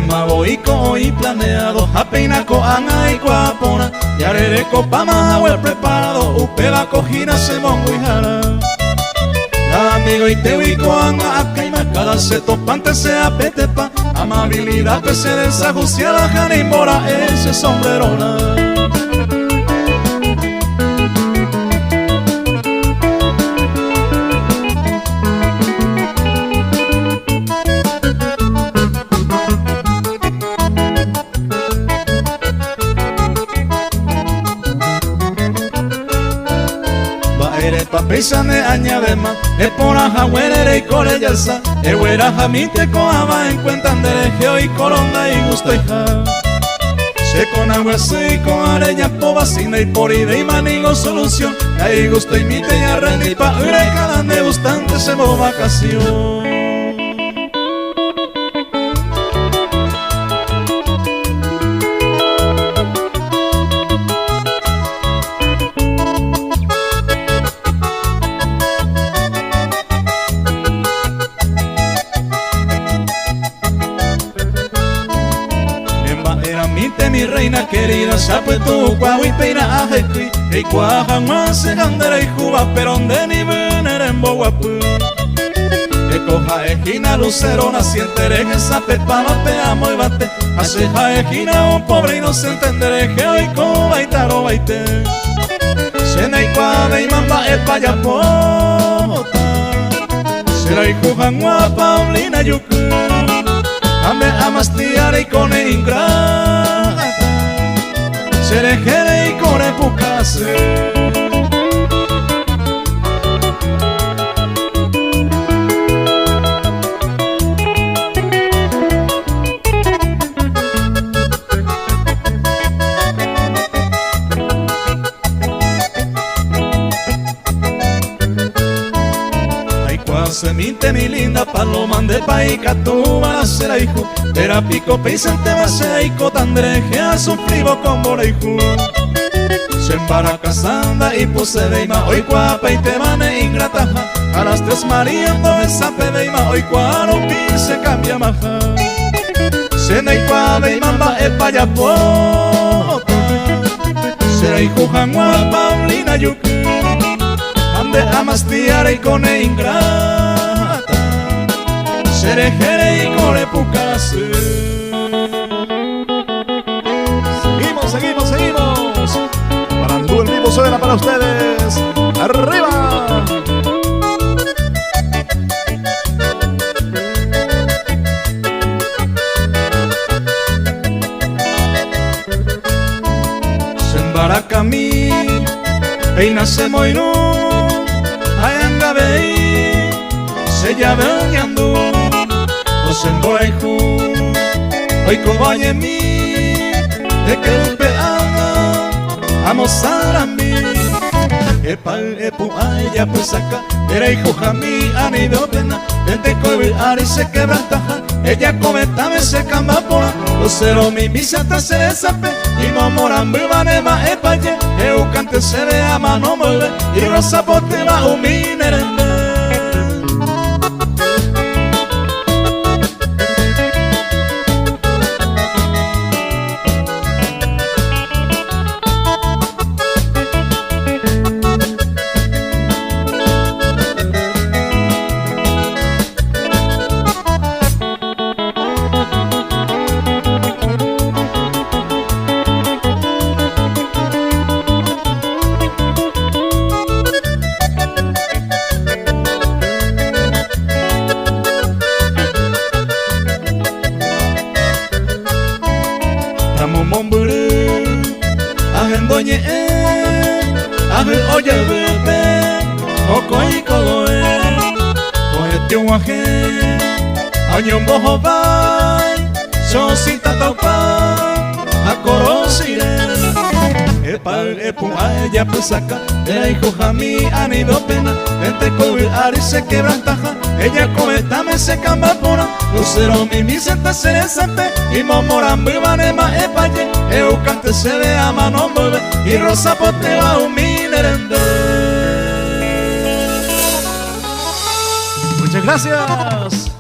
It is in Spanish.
maboiko y planeado, apeinaco anga y cuapona, yarereco pama el preparado, upela cojina se mongo y jara. Amigo y te ubico anga acá y cada se topante se apetepa, amabilidad que se desajucia la janimora ese sombrerona. Papisane añadema, es por ajahuere y core yalsa, el huera jamite coaba en cuenta anderejeo y coronda y gusto hija. Se con agua y con arella po vacina y por ide y manigo solución, ahí gusto imite y arrendi pa ure cada degustante se bo vacación. Mi reina querida, sape tu guau y peina ajequi, y cuajan más se gandera y juba, pero donde ni vener en boguapú. Que coja ejina lucero naciente, en esa pepa mapeamos y bate, hace ejina un pobre inocente, endereje hoy con baitaro baite. Sena y cuave y mamba el payapota, será y cujan guapa Paulina yuku, ame amastiare y con ingrata. Serejere y core pucase. Ay, cuase minte mi linda paloma de paica tu balacera hijo. Era pico peisante basea y cotandreje a su frivo con boreijú. Se embaraca sanda y puse deima, hoy guapa y te mane ingrataja. A las tres mariando esa pedeima, hoy cuaropi se cambia maja. Sena y cuave y mamba el payapota, será y jujan guapa Paulina yuku, ande amastiare y con ingrata. Serejere y core pucase. Seguimos. Parandú el vivo suena para ustedes. ¡Arriba! Se embaraca mi, peina se moirú, ayangabei, se llave ñandú. Semboeju, hoy cobaye mi, de que upe amosar a mí. Epal epu aya pues acá, era hijo jamí anido pena, vente coibir ari se quebrantaja, ella cometame se cambapora, lucero mi misa hasta se desape, y mamoran vivanema epaye, eucante se ve a mano mueve, y rosa pote va un minerende. Agendoñe, agen oye bebe, ocoy coloe, cohete un aje, año bojo vai, sosita taupa, a corosire. Epal epu aya pesaca, era hijo jamí anido pena, vente cobil ari se quebrantaja, ella cometame se cambapona, lucero mi misenta se desante, y momoran vivanema epaye, eucante se ve a mano mueve, y rosa pote va un minerende. Muchas gracias.